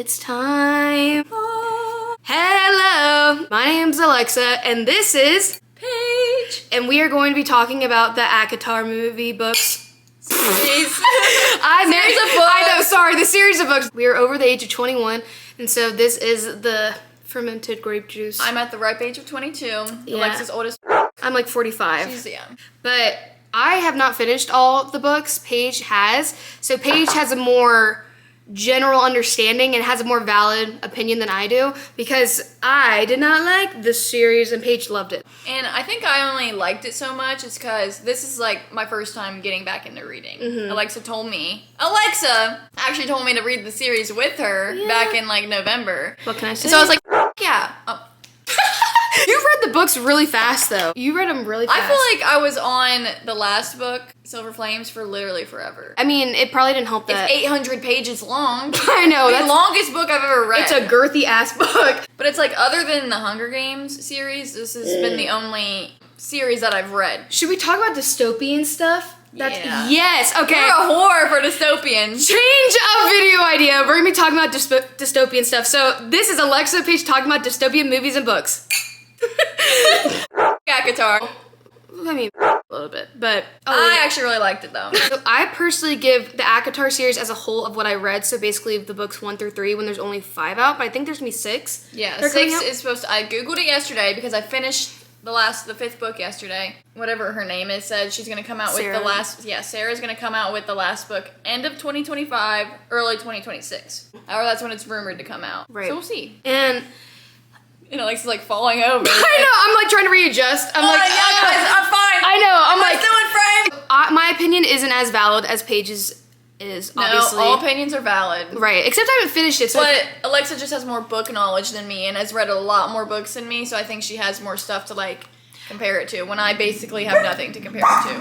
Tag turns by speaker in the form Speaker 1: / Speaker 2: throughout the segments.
Speaker 1: It's time. Hello, my name's Alexa, and this is
Speaker 2: Paige.
Speaker 1: And we are going to be talking about the ACOTAR movie books.
Speaker 2: Series of books.
Speaker 1: I know, sorry, the series of books. We are over the age of 21, and so this is the fermented grape juice.
Speaker 2: I'm at the ripe age of 22.
Speaker 1: Yeah.
Speaker 2: Alexa's oldest.
Speaker 1: I'm like 45.
Speaker 2: She's young.
Speaker 1: But I have not finished all of the books. Paige has. So Paige has a more general understanding and has a more valid opinion than I do, because I did not like this series and Paige loved it.
Speaker 2: And I think I only liked it so much is because this is like my first time getting back into reading. Alexa actually told me to read the series with her back in like November.
Speaker 1: What can I say?
Speaker 2: So I was like, yeah. Oh.
Speaker 1: You read the books really fast though. You read them really fast.
Speaker 2: I feel like I was on the last book, Silver Flames, for literally forever.
Speaker 1: I mean, it probably didn't help that.
Speaker 2: It's 800 pages long.
Speaker 1: I know.
Speaker 2: The longest book I've ever read.
Speaker 1: It's a girthy ass book.
Speaker 2: But it's like, other than the Hunger Games series, this has been the only series that I've read.
Speaker 1: Should we talk about dystopian stuff?
Speaker 2: Yeah.
Speaker 1: Yes, okay.
Speaker 2: You're a whore for dystopians.
Speaker 1: Change of video idea. We're gonna be talking about dystopian stuff. So this is Alexa Paige talking about dystopian movies and books.
Speaker 2: ACOTAR.
Speaker 1: I mean, a little bit, but
Speaker 2: I actually really liked it though.
Speaker 1: So I personally give the ACOTAR series as a whole of what I read, so basically the books 1 through 3, when there's only 5 out, but I think there's gonna be 6.
Speaker 2: Yeah,
Speaker 1: They're coming
Speaker 2: 6
Speaker 1: out.
Speaker 2: is supposed to, I googled it yesterday because I finished the 5th book yesterday. Whatever her name is said she's gonna come out with the last, Sarah's gonna come out with the last book end of 2025, early 2026. Or that's when it's rumored to come out.
Speaker 1: Right.
Speaker 2: So we'll see.
Speaker 1: And
Speaker 2: Alexa's like falling over.
Speaker 1: I know, I'm like trying to readjust. I'm like,
Speaker 2: yeah, guys, I'm fine.
Speaker 1: I know, I'm
Speaker 2: Am
Speaker 1: like,
Speaker 2: I still in frame?
Speaker 1: my opinion isn't as valid as Paige's is, obviously.
Speaker 2: No, all opinions are valid.
Speaker 1: Right, except I haven't finished it. So
Speaker 2: But Alexa just has more book knowledge than me and has read a lot more books than me, so I think she has more stuff to like compare it to when I basically have nothing to compare it to.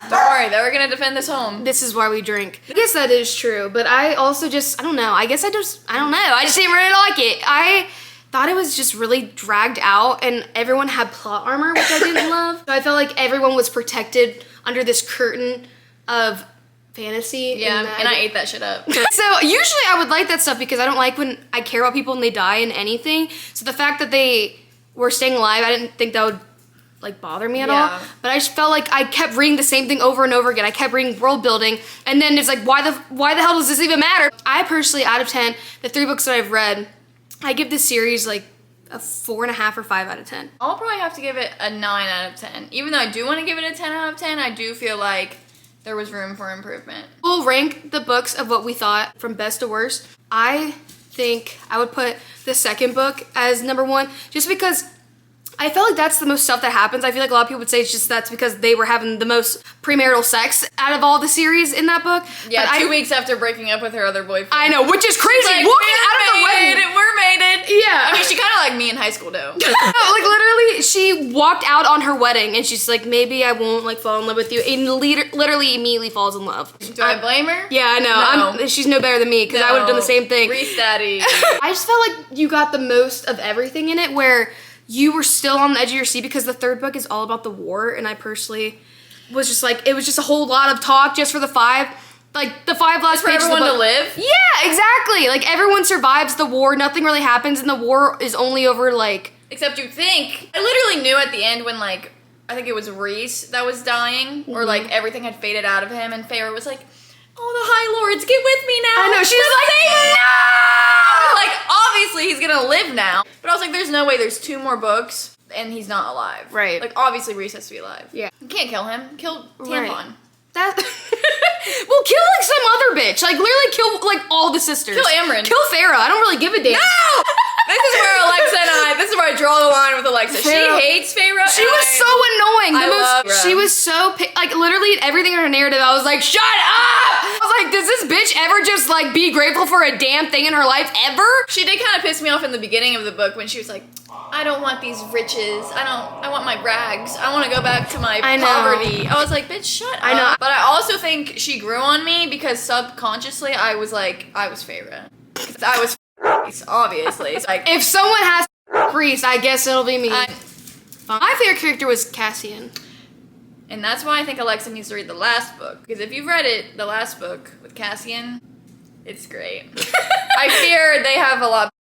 Speaker 2: Don't worry, they're gonna defend this home.
Speaker 1: this is why we drink. I guess that is true, but I also just, I don't know. I guess I just didn't really like it. I thought it was just really dragged out, and everyone had plot armor, which I didn't love. So I felt like everyone was protected under this curtain of fantasy.
Speaker 2: Yeah, and I ate that shit up.
Speaker 1: So usually I would like that stuff because I don't like when I care about people and they die in anything. So the fact that they were staying alive, I didn't think that would like bother me at all. But I just felt like I kept reading the same thing over and over again. I kept reading world building, and then it's like, why the hell does this even matter? I personally, out of 10, the 3 books that I've read, I give this series like a 4.5 or 5 out of 10.
Speaker 2: I'll probably have to give it a 9 out of 10. Even though I do want to give it a 10 out of 10, I do feel like there was room for improvement.
Speaker 1: We'll rank the books of what we thought from best to worst. I think I would put the 2nd book as number 1, just because I felt like that's the most stuff that happens. I feel like a lot of people would say it's just that's because they were having the most premarital sex out of all the series in that book.
Speaker 2: Yeah,
Speaker 1: but
Speaker 2: 2 weeks after breaking up with her other boyfriend.
Speaker 1: I know, which is crazy.
Speaker 2: Like,
Speaker 1: Walking out of the wedding.
Speaker 2: We're mated.
Speaker 1: Yeah.
Speaker 2: I mean, she kind of like me in high school, though.
Speaker 1: Like literally, she walked out on her wedding and she's like, maybe I won't like fall in love with you, and literally immediately falls in love.
Speaker 2: Do I blame her?
Speaker 1: Yeah, I know.
Speaker 2: No.
Speaker 1: She's no better than me because I would have done the same thing.
Speaker 2: Reese Daddy.
Speaker 1: I just felt like you got the most of everything in it, where you were still on the edge of your seat, because the 3rd book is all about the war, and I personally was just like, it was just a whole lot of talk just for the 5. Like, the 5 last pages
Speaker 2: for everyone
Speaker 1: of the book.
Speaker 2: to live?
Speaker 1: Yeah, exactly. Like, everyone survives the war, nothing really happens, and the war is only over, like...
Speaker 2: Except you think. I literally knew at the end when, like, I think it was Reese that was dying, or, like, everything had faded out of him, and Feyre was like, oh, the High Lords, get with me now.
Speaker 1: I know, she was like, no!
Speaker 2: Like, obviously he's gonna live now. But I was like, there's no way there's 2 more books and he's not alive.
Speaker 1: Right.
Speaker 2: Like, obviously Reese has to be alive.
Speaker 1: Yeah.
Speaker 2: You can't kill him. Kill Tampon.
Speaker 1: Right. That... Well, kill, like, some other bitch. Like, literally kill, like, all the sisters.
Speaker 2: Kill Amryn.
Speaker 1: Kill Farrah. I don't really give a damn.
Speaker 2: No! This is where I draw the line with Alexa. She hates Feyre.
Speaker 1: She was so annoying.
Speaker 2: I love her.
Speaker 1: She was so, like, literally everything in her narrative, I was like, shut up! I was like, does this bitch ever just, like, be grateful for a damn thing in her life, ever?
Speaker 2: She did kind of piss me off in the beginning of the book when she was like, I don't want these riches. I want my rags. I want to go back to my poverty. I was like, bitch, shut up.
Speaker 1: I know.
Speaker 2: But I also think she grew on me because subconsciously I was like, I was Feyre. Because I was Reese, obviously. It's like,
Speaker 1: If someone has Reese, I guess it'll be me. My favorite character was Cassian.
Speaker 2: and that's why I think Alexa needs to read the last book. Because if you've read it, the last book with Cassian, It's great. I fear they have a lot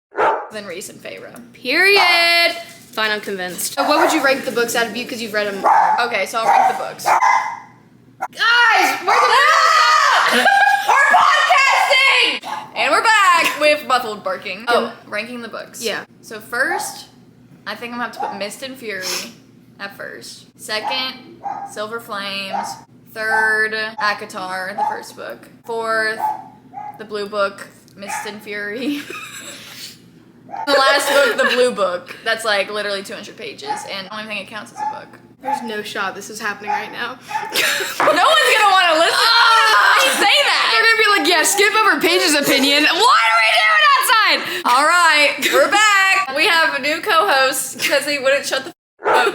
Speaker 2: than recent Pharaoh.
Speaker 1: Period. Fine, I'm convinced. What would you rank the books out of you because you've read them?
Speaker 2: Okay, so I'll rank the books.
Speaker 1: Guys, where's the
Speaker 2: We're podcasting! And we're back with muffled barking. Oh, ranking the books.
Speaker 1: Yeah.
Speaker 2: So first, I think I'm gonna have to put Mist and Fury at first. Second, Silver Flames. Third, ACOTAR, the first book. Fourth, the Blue Book, Mist and Fury. The last book, the Blue Book. That's like literally 200 pages, and I don't even think it counts as a book.
Speaker 1: There's no shot this is happening right now.
Speaker 2: No one's gonna want to listen. Why you say that?
Speaker 1: They're gonna be like, yeah, skip over Paige's opinion. What are we doing outside?
Speaker 2: All right, we're back. We have a new co-host because he wouldn't shut the up.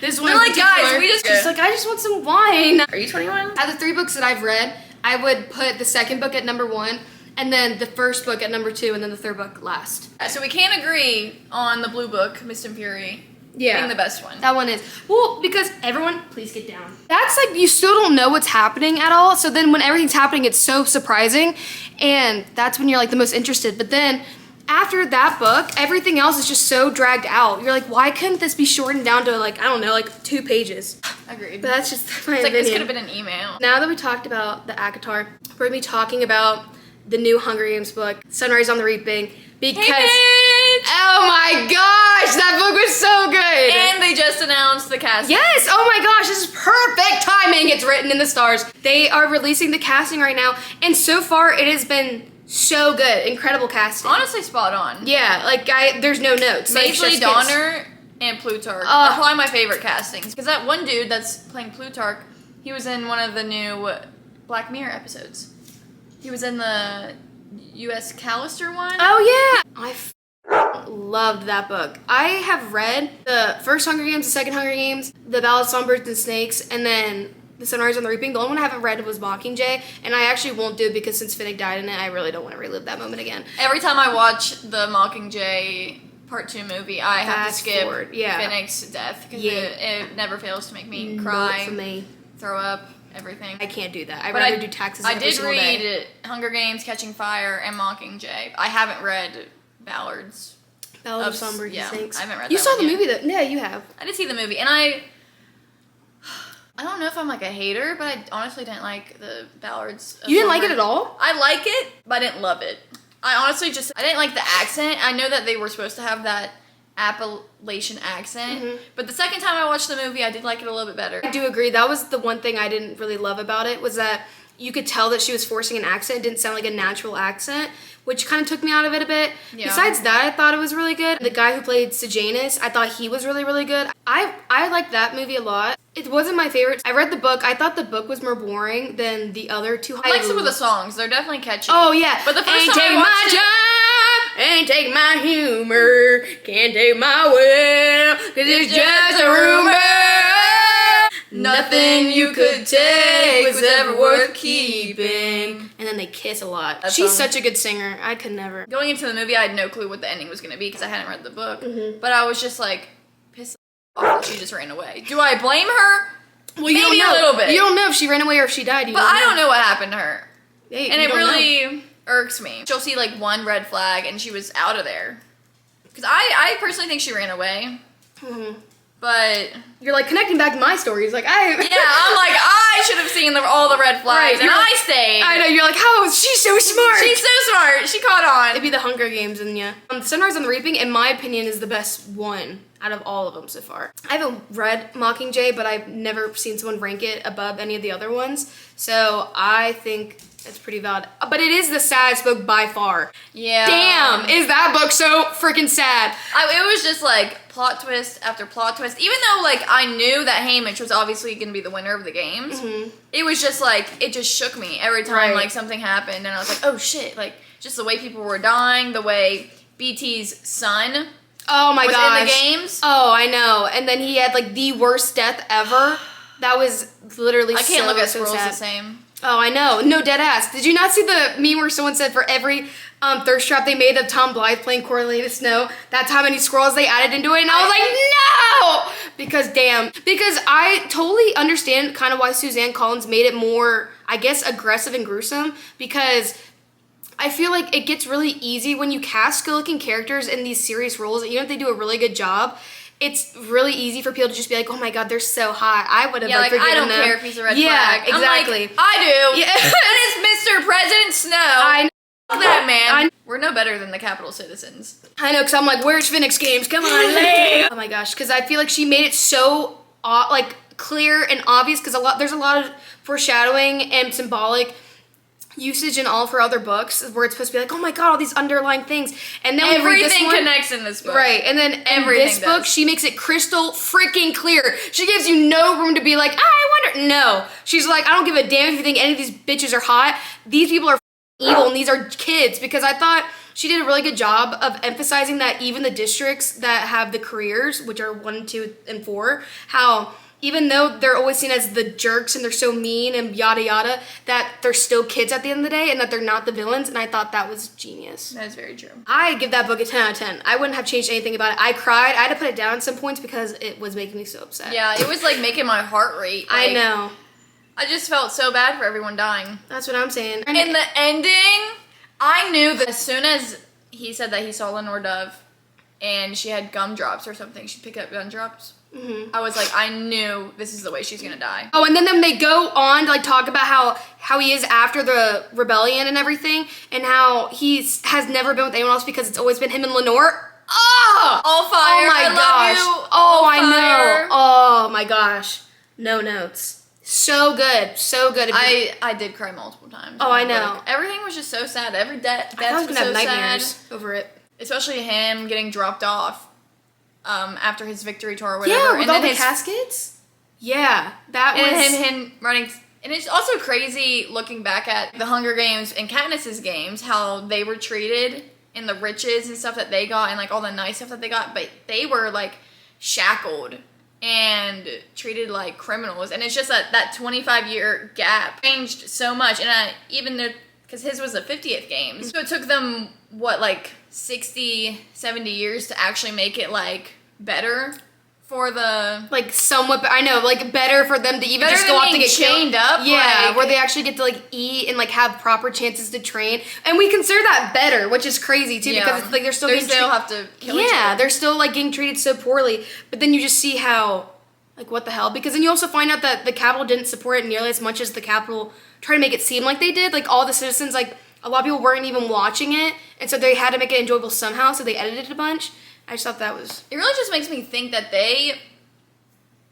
Speaker 1: This
Speaker 2: They're like, guys, we just
Speaker 1: She's like, I just want some wine.
Speaker 2: Are you 21?
Speaker 1: Out of the 3 books that I've read, I would put the second book at number 1, and then the first book at number 2, and then the third book last.
Speaker 2: So we can't agree on the Blue Book, Mist and Fury, being the best one.
Speaker 1: That one is. Well, because everyone, please get down. That's like, you still don't know what's happening at all, so then when everything's happening, it's so surprising, and that's when you're like the most interested. But then, after that book, everything else is just so dragged out. You're like, why couldn't this be shortened down to like, I don't know, like 2 pages?
Speaker 2: Agreed.
Speaker 1: But that's just my
Speaker 2: It's like,
Speaker 1: opinion.
Speaker 2: this could have been an email.
Speaker 1: Now that we talked about the ACOTAR, we're gonna be talking about the new Hunger Games book, Sunrise on the Reaping, because oh my gosh, that book was so good.
Speaker 2: And they just announced the casting.
Speaker 1: Yes, oh my gosh, this is perfect timing. It's written in the stars. They are releasing the casting right now, and so far it has been so good. Incredible casting.
Speaker 2: Honestly, spot on.
Speaker 1: Yeah, like there's no notes. Like,
Speaker 2: Maisley
Speaker 1: chef's kiss.
Speaker 2: Donner and Plutarch are probably my favorite castings. Because that one dude that's playing Plutarch, he was in one of the new Black Mirror episodes. He was in the U.S. Callister one.
Speaker 1: Oh yeah, I loved that book. I have read the first Hunger Games, the second Hunger Games, the Ballad of Songbirds and Snakes, and then the Sunrise on the Reaping. The only one I haven't read was Mockingjay, and I actually won't do it because since Finnick died in it, I really don't want to relive that moment again.
Speaker 2: Every time I watch the Mockingjay Part 2 movie, I have to skip Finnick's death because it never fails to make me cry,
Speaker 1: for me.
Speaker 2: Throw up, everything.
Speaker 1: I can't do that. I'd rather do taxes every single day.
Speaker 2: I did read Hunger Games, Catching Fire, and Mockingjay. I haven't read Ballads.
Speaker 1: Ballad of Songbirds and Snakes.
Speaker 2: I haven't read
Speaker 1: You
Speaker 2: that
Speaker 1: saw
Speaker 2: one
Speaker 1: the
Speaker 2: yet.
Speaker 1: movie, though? Yeah, you have.
Speaker 2: I did see the movie, and I don't know if I'm like a hater, but I honestly didn't like the Ballads.
Speaker 1: You didn't like it at all?
Speaker 2: I like it, but I didn't love it. I didn't like the accent. I know that they were supposed to have that Appalachian accent, but the second time I watched the movie, I did like it a little bit better.
Speaker 1: I do agree. That was the one thing I didn't really love about it, was that you could tell that she was forcing an accent. It didn't sound like a natural accent, which kind of took me out of it a bit. Yeah. Besides that, I thought it was really good. The guy who played Sejanus, I thought he was really, really good. I liked that movie a lot. It wasn't my favorite. I read the book. I thought the book was more boring than the other two.
Speaker 2: I like some of the songs. They're definitely catchy.
Speaker 1: Oh, yeah.
Speaker 2: But the first
Speaker 1: ain't
Speaker 2: time
Speaker 1: take
Speaker 2: I watched
Speaker 1: my job, ain't take my humor, can't take my will, 'cause it's just a rumor. Nothing you could take was ever worth keeping. And then they kiss a lot. She's such a good singer. I could never.
Speaker 2: Going into the movie, I had no clue what the ending was going to be because I hadn't read the book. But I was just like, pissed off that she just ran away. Do I blame her?
Speaker 1: Well, you
Speaker 2: Maybe
Speaker 1: don't know.
Speaker 2: a little bit.
Speaker 1: You don't know if she ran away or if she died.
Speaker 2: But I don't know what happened to her.
Speaker 1: Hey,
Speaker 2: and it really irks me. She'll see like one red flag and she was out of there. Because I personally think she ran away. But
Speaker 1: you're like connecting back to my stories. Like I'm like
Speaker 2: I should have seen all the red flags and I stayed.
Speaker 1: I know, you're like, how she's so smart.
Speaker 2: She's so smart. She caught on.
Speaker 1: It'd be the Hunger Games, and yeah. Sunrise on the Reaping, in my opinion, is the best one out of all of them so far. I haven't read Mockingjay, but I've never seen someone rank it above any of the other ones. So I think it's pretty valid. But it is the saddest book by far.
Speaker 2: Yeah.
Speaker 1: Damn, is that book so freaking sad?
Speaker 2: It was just like plot twist after plot twist. Even though like I knew that Haymitch was obviously going to be the winner of the games, it was just like, it just shook me every time like something happened. And I was like, oh shit, like just the way people were dying, the way BT's son was in the games.
Speaker 1: Oh, I know. And then he had like the worst death ever. That was literally
Speaker 2: I can't look at
Speaker 1: so
Speaker 2: Squirrels
Speaker 1: sad.
Speaker 2: the same.
Speaker 1: Oh, I know. No, dead ass. Did you not see the meme where someone said for every thirst trap they made of Tom Blythe playing Coriolanus Snow, that's how many squirrels they added into it? And I was like, no! Because damn. Because I totally understand kind of why Suzanne Collins made it more, I guess, aggressive and gruesome. Because I feel like it gets really easy when you cast good-looking characters in these serious roles, even if they do a really good job. It's really easy for people to just be like, oh my god, they're so hot. I would have forgiven them.
Speaker 2: I don't care if he's a red flag.
Speaker 1: Yeah, exactly.
Speaker 2: I'm like, I do. Yeah. And it's Mr. President Snow.
Speaker 1: I know.
Speaker 2: Fuck that man. We're no better than the Capitol citizens.
Speaker 1: I know, because I'm like, where's Phoenix Games? Come on, lay. Oh my gosh, because I feel like she made it so like clear and obvious, because there's a lot of foreshadowing and symbolic usage in all of her other books where it's supposed to be like, oh my god, all these underlying things, and then
Speaker 2: everything connects in this book,
Speaker 1: right? And then in this book, she makes it crystal freaking clear. She gives you no room to be like, I wonder. No, she's like, I don't give a damn if you think any of these bitches are hot. These people are evil, and these are kids. Because I thought she did a really good job of emphasizing that even the districts that have the careers, which are 1, 2, and 4, how even though they're always seen as the jerks and they're so mean and yada yada, that they're still kids at the end of the day and that they're not the villains. And I thought that was genius.
Speaker 2: That is very true.
Speaker 1: I give that book a 10 out of 10. I wouldn't have changed anything about it. I cried. I had to put it down at some points because it was making me so upset.
Speaker 2: Yeah, it was like making my heart rate.
Speaker 1: I know.
Speaker 2: I just felt so bad for everyone dying.
Speaker 1: That's what I'm saying.
Speaker 2: In the ending, I knew that as soon as he said that he saw Lenore Dove and she had gumdrops or something, she'd pick up gumdrops. Mm-hmm. I was like, I knew this is the way she's gonna die.
Speaker 1: Oh, and then they go on to like talk about how he is after the rebellion and everything, and how has never been with anyone else because it's always been him and Lenore. Oh,
Speaker 2: all fire!
Speaker 1: Oh my gosh!
Speaker 2: Love you.
Speaker 1: Oh,
Speaker 2: All
Speaker 1: I
Speaker 2: fire.
Speaker 1: know! Oh my gosh! No notes. So good, so good.
Speaker 2: I did cry multiple times.
Speaker 1: Oh, I know.
Speaker 2: Everything was just so sad. Every death
Speaker 1: I was
Speaker 2: was
Speaker 1: gonna
Speaker 2: so
Speaker 1: have nightmares
Speaker 2: sad.
Speaker 1: over it.
Speaker 2: Especially him getting dropped off. After his victory tour or whatever.
Speaker 1: Yeah, with
Speaker 2: and
Speaker 1: all
Speaker 2: then
Speaker 1: the caskets? Yeah, that was...
Speaker 2: And him running... And it's also crazy looking back at the Hunger Games and Katniss's games, how they were treated and the riches and stuff that they got and like all the nice stuff that they got, but they were like shackled and treated like criminals. And it's just that 25-year gap changed so much. And even because his was the 50th games. So it took them, what, like 60, 70 years to actually make it like better for the
Speaker 1: like somewhat. I know, like better for them to even just go off to get
Speaker 2: chained up.
Speaker 1: Yeah,
Speaker 2: like,
Speaker 1: where they actually get to like eat and like have proper chances to train, and we consider that better, which is crazy too, because it's like they're still
Speaker 2: have to kill each other.
Speaker 1: They're still like getting treated so poorly. But then you just see how like what the hell, because then you also find out that the Capitol didn't support it nearly as much as the Capitol tried to make it seem like they did. Like all the citizens, like a lot of people weren't even watching it, and so they had to make it enjoyable somehow, so they edited it a bunch. I just thought that was...
Speaker 2: It really just makes me think that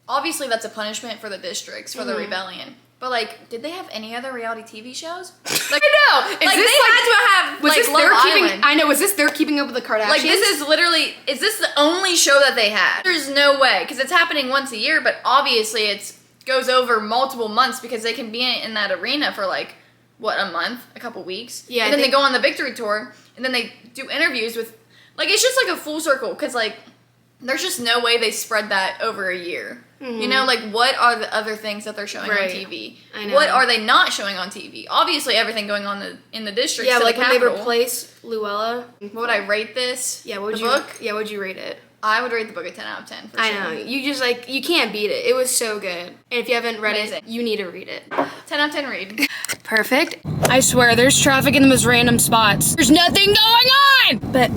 Speaker 2: obviously that's a punishment for the districts, for the rebellion. But, like, did they have any other reality TV shows? Like,
Speaker 1: I know!
Speaker 2: Like, they had to have, like, Love Island.
Speaker 1: I know, was this they're keeping up with the Kardashians?
Speaker 2: Like, is this the only show that they had? There's no way, because it's happening once a year, but obviously it goes over multiple months because they can be in that arena for, like, what, a month? A couple weeks?
Speaker 1: Yeah.
Speaker 2: And then they go on the victory tour, and then they do interviews with... Like, it's just, like, a full circle, because, like, there's just no way they spread that over a year. Mm-hmm. You know, like, what are the other things that they're showing on TV?
Speaker 1: I know.
Speaker 2: What are they not showing on TV? Obviously, everything going on in the districts.
Speaker 1: Yeah, like
Speaker 2: the
Speaker 1: when they
Speaker 2: Capitol.
Speaker 1: replace Luella.
Speaker 2: What would I rate this?
Speaker 1: Yeah,
Speaker 2: book?
Speaker 1: Yeah, what'd you rate it?
Speaker 2: I would rate the book a 10 out of 10, for
Speaker 1: I
Speaker 2: sure.
Speaker 1: know. You just, like, you can't beat it. It was so good. And if you haven't read
Speaker 2: Amazing.
Speaker 1: it, you need to read it.
Speaker 2: 10 out of 10 read.
Speaker 1: Perfect. I swear, there's traffic in the most random spots. There's nothing going on! But,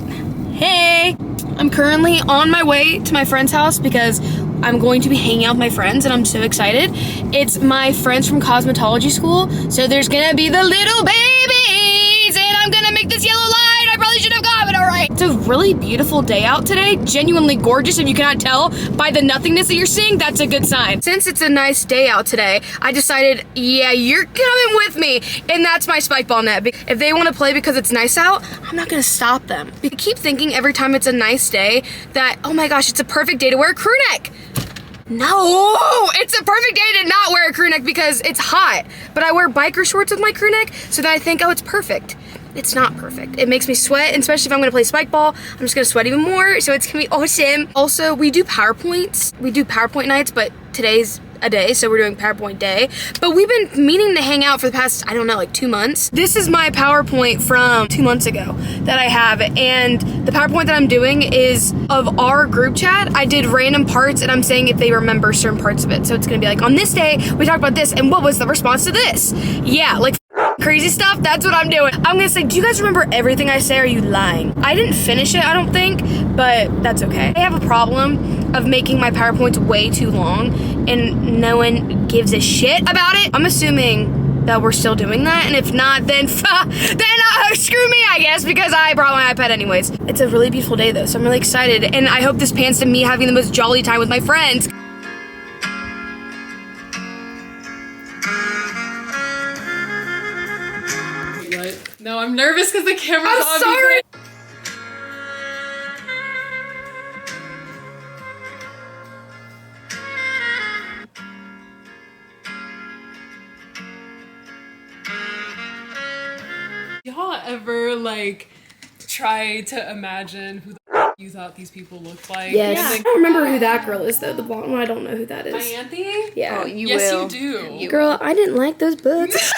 Speaker 1: hey, I'm currently on my way to my friend's house because I'm going to be hanging out with my friends and I'm so excited. It's my friends from cosmetology school, so there's gonna be the little babies and I'm gonna make this yellow light. I probably should have gone, but alright. It's a really beautiful day out today, genuinely gorgeous. If you cannot tell by the nothingness that you're seeing, that's a good sign. Since it's a nice day out today, I decided, yeah, you're coming with me, and that's my spike ball net. If they want to play because it's nice out, I'm not gonna stop them. I keep thinking every time it's a nice day that, oh my gosh, it's a perfect day to wear a crew neck. No, it's a perfect day to not wear a crew neck because it's hot. But I wear biker shorts with my crew neck, so that I think, oh, it's perfect. It's not perfect. It makes me sweat, and especially if I'm gonna play spike ball, I'm just gonna sweat even more, so it's gonna be awesome. Also, we do PowerPoints. We do PowerPoint nights, but today's a day, so we're doing PowerPoint day. But we've been meaning to hang out for the past, I don't know, like 2 months. This is my PowerPoint from 2 months ago that I have, and the PowerPoint that I'm doing is of our group chat. I did random parts, and I'm saying if they remember certain parts of it. So it's gonna be like, on this day, we talked about this, and what was the response to this? Yeah, like crazy. crazy stuff, that's what I'm doing. I'm gonna say, do you guys remember everything I say, or are you lying? I didn't finish it, I don't think, but that's okay. I have a problem of making my PowerPoints way too long and no one gives a shit about it. I'm assuming that we're still doing that, and if not, then screw me, I guess, because I brought my iPad anyways. It's a really beautiful day though, so I'm really excited, and I hope this pans to me having the most jolly time with my friends.
Speaker 3: No, I'm nervous because the camera's on.
Speaker 1: I'm sorry!
Speaker 3: Y'all ever, like, try to imagine who the you thought these people looked like?
Speaker 1: Yes.
Speaker 3: Yeah.
Speaker 1: I don't remember who that girl is though, the blonde one. I don't know who that is.
Speaker 3: Ianthe?
Speaker 1: Yeah.
Speaker 2: Oh, you
Speaker 3: Yes,
Speaker 2: will.
Speaker 3: you do.
Speaker 1: Girl, I didn't like those books.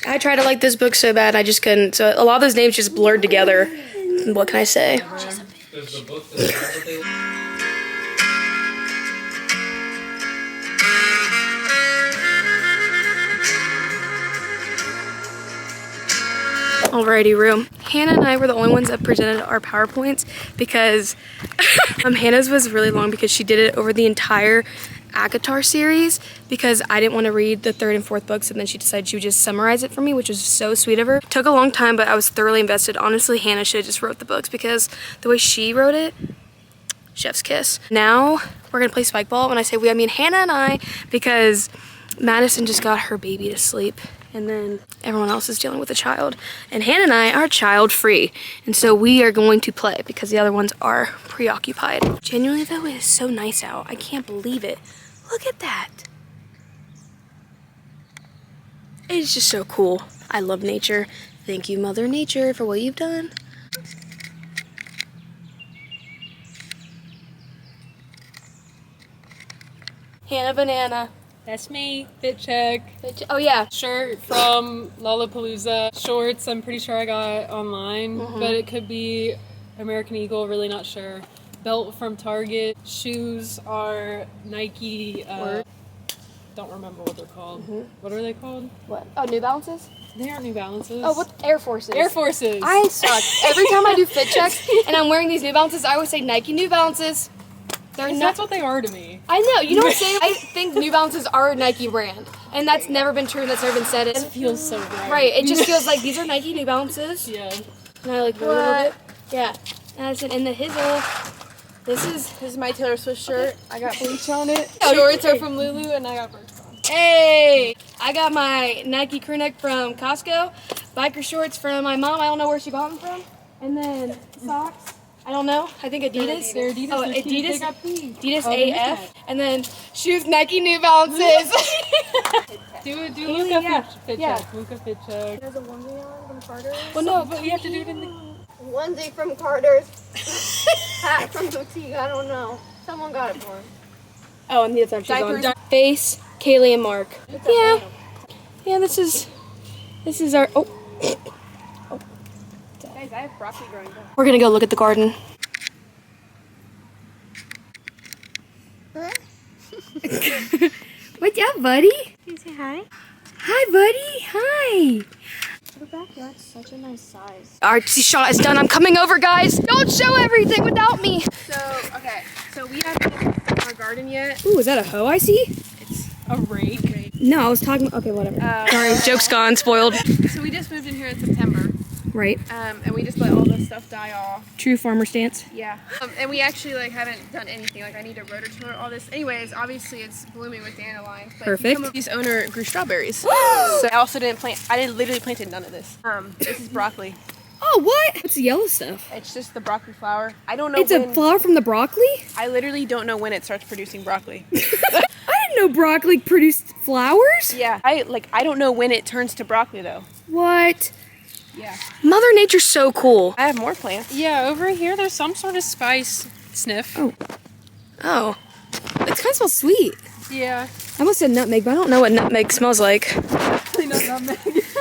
Speaker 1: I tried to like this book so bad, I just couldn't. So a lot of those names just blurred together. What can I say?
Speaker 4: Does the book describe what they
Speaker 1: Alrighty, room. Hannah and I were the only ones that presented our PowerPoints because Hannah's was really long because she did it over the entire ACOTAR series because I didn't want to read the 3rd and 4th books, and then she decided she would just summarize it for me, which was so sweet of her. Took a long time, but I was thoroughly invested. Honestly, Hannah should have just wrote the books because the way she wrote it, chef's kiss. Now we're gonna play spike ball. When I say we, I mean Hannah and I, because Madison just got her baby to sleep, and then everyone else is dealing with a child. And Hannah and I are child free, and so we are going to play because the other ones are preoccupied. Genuinely though, it is so nice out. I can't believe it. Look at that. It's just so cool. I love nature. Thank you, Mother Nature, for what you've done. Hannah Banana.
Speaker 3: That's me. Fit check.
Speaker 1: Oh yeah.
Speaker 3: Shirt from Lollapalooza. Shorts, I'm pretty sure I got online, but it could be American Eagle, really not sure. Belt from Target. Shoes are Nike, don't remember what they're called. What are they called?
Speaker 1: What? Oh, New Balances?
Speaker 3: They aren't New Balances.
Speaker 1: Oh, what? Air Forces.
Speaker 3: Air Forces.
Speaker 1: I suck. Every time I do fit checks and I'm wearing these New Balances, I always say Nike New Balances. They're not.
Speaker 3: That's what they are to me.
Speaker 1: I know. You know what I'm saying? I think New Balances are a Nike brand, and that's never been true. And that's never been said.
Speaker 3: It feels so right.
Speaker 1: Right. It just feels like these are Nike New Balances.
Speaker 3: Yeah.
Speaker 1: And I like a little bit. Yeah. And I said, and the Hizzle. This is
Speaker 5: my Taylor Swift shirt. I got bleach on it.
Speaker 1: Oh,
Speaker 5: Shorts are from Lulu, and I got Birds on.
Speaker 1: Hey, I got my Nike crew neck from Costco, biker shorts from my mom. I don't know where she bought them from, and then socks. I don't know. I think Adidas.
Speaker 3: They're Adidas.
Speaker 1: Oh,
Speaker 3: They're cute.
Speaker 1: Adidas.
Speaker 3: They got pink.
Speaker 1: Adidas
Speaker 3: Oh,
Speaker 1: AF, and then shoes Nike New Balances.
Speaker 3: Do
Speaker 1: Haley,
Speaker 3: Luca
Speaker 1: yeah.
Speaker 3: fit
Speaker 1: Yeah.
Speaker 3: check. Luca fit check.
Speaker 5: There's a onesie on from Carter's.
Speaker 1: Well, no,
Speaker 3: But you have to do it in the.
Speaker 5: Onesie from Carter's. Hat from Boutique. I don't know. Someone got it for him.
Speaker 1: Oh, and that's actually
Speaker 5: Diapers.
Speaker 1: gone. Face, Kaylee, and Mark. Yeah. Yeah, this is our. Oh.
Speaker 5: Guys, I have broccoli growing up.
Speaker 1: We're gonna go look at the garden. What's up, buddy?
Speaker 5: Can you say hi?
Speaker 1: Hi, buddy. Hi.
Speaker 5: Your backyard's such a nice size.
Speaker 1: Our shot is done. I'm coming over, guys. Don't show everything without me.
Speaker 5: So we haven't our garden yet.
Speaker 1: Ooh, is that a hoe I see?
Speaker 3: It's a rake.
Speaker 1: No, I was talking. Okay, whatever. Sorry, joke's gone. Spoiled.
Speaker 5: So we just moved in here in September.
Speaker 1: Right.
Speaker 5: And we just let all this stuff die off.
Speaker 1: True farmer stance.
Speaker 5: Yeah. And we actually haven't done anything. I need to rototiller all this. Anyways, obviously it's blooming with dandelions. But
Speaker 1: Perfect.
Speaker 5: This owner grew strawberries. So I also didn't plant. I didn't literally planted none of this. This is broccoli.
Speaker 1: Oh, what? What's the yellow stuff?
Speaker 5: It's just the broccoli flower. I don't know.
Speaker 1: It's a flower from the broccoli?
Speaker 5: I literally don't know when it starts producing broccoli.
Speaker 1: I didn't know broccoli produced flowers.
Speaker 5: Yeah. I don't know when it turns to broccoli though.
Speaker 1: What?
Speaker 5: Yeah.
Speaker 1: Mother Nature's so cool.
Speaker 5: I have more plants.
Speaker 3: Yeah, over here there's some sort of spice sniff.
Speaker 1: Oh. It kind of smells sweet.
Speaker 3: Yeah.
Speaker 1: I almost said nutmeg, but I don't know what nutmeg smells like.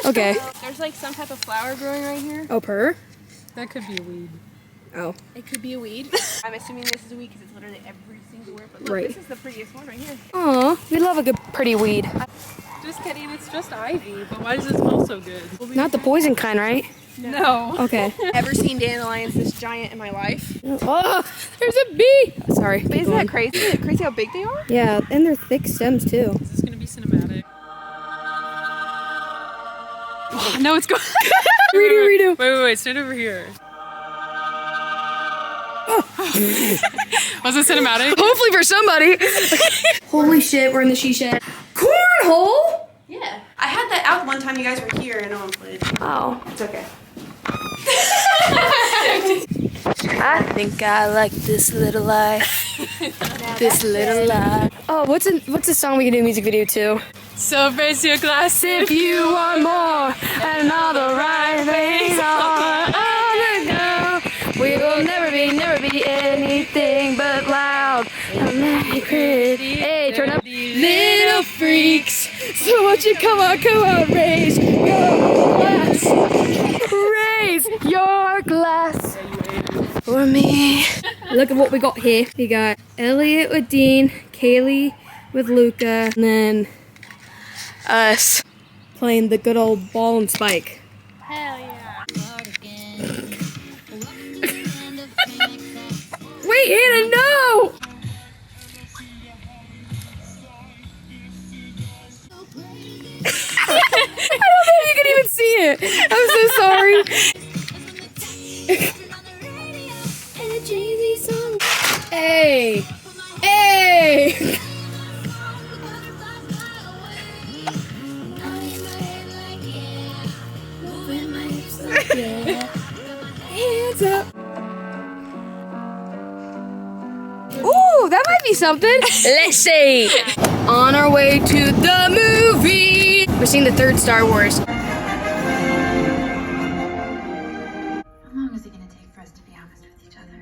Speaker 1: Okay.
Speaker 5: There's some type of flower growing right here.
Speaker 1: Oh, purr?
Speaker 3: That could be a weed.
Speaker 1: Oh.
Speaker 5: It could be a weed. I'm assuming this is a weed because it's literally every single word. But look,
Speaker 1: Right.
Speaker 5: this is the prettiest one right here.
Speaker 1: Aw, we love a good pretty weed.
Speaker 3: Just kidding, it's just ivy. But why does it smell so good?
Speaker 1: Not the poison kind, right?
Speaker 3: No.
Speaker 1: Okay.
Speaker 5: Ever seen dandelions this giant in my life?
Speaker 1: Oh, there's a bee. Sorry.
Speaker 5: But isn't that crazy? Isn't it crazy how big they are?
Speaker 1: Yeah, and they're thick stems too.
Speaker 3: Is this gonna be cinematic? Oh, no, it's going.
Speaker 1: Redo.
Speaker 3: Wait, stand over here. Was it cinematic?
Speaker 1: Hopefully for somebody. Holy shit, we're in the she shed. Cornhole?
Speaker 5: Yeah. I had that out one time you guys were here and no one played.
Speaker 1: Oh.
Speaker 5: It's okay.
Speaker 1: I think I like this little life. This little life. Oh, what's a song we can do a music video to?
Speaker 3: So raise your glass
Speaker 1: If you want more and all the right things are on the go, we will never be anything but loud and pretty. Hey, turn up. Little freaks, so won't you come on, raise your glass. Raise your glass for me. Look at what we got here. We got Elliot with Dean, Kaylee with Luca, and then us playing the good old ball and spike.
Speaker 5: Hell yeah.
Speaker 1: Wait, Hannah, no! I don't know if you can even see it. I'm so sorry. Hey! Hey! Hands up. Ooh, that might be something. Let's see. On our way to the movie. We're seeing the third Star Wars.
Speaker 6: How long is it going to take for us to be honest with each other?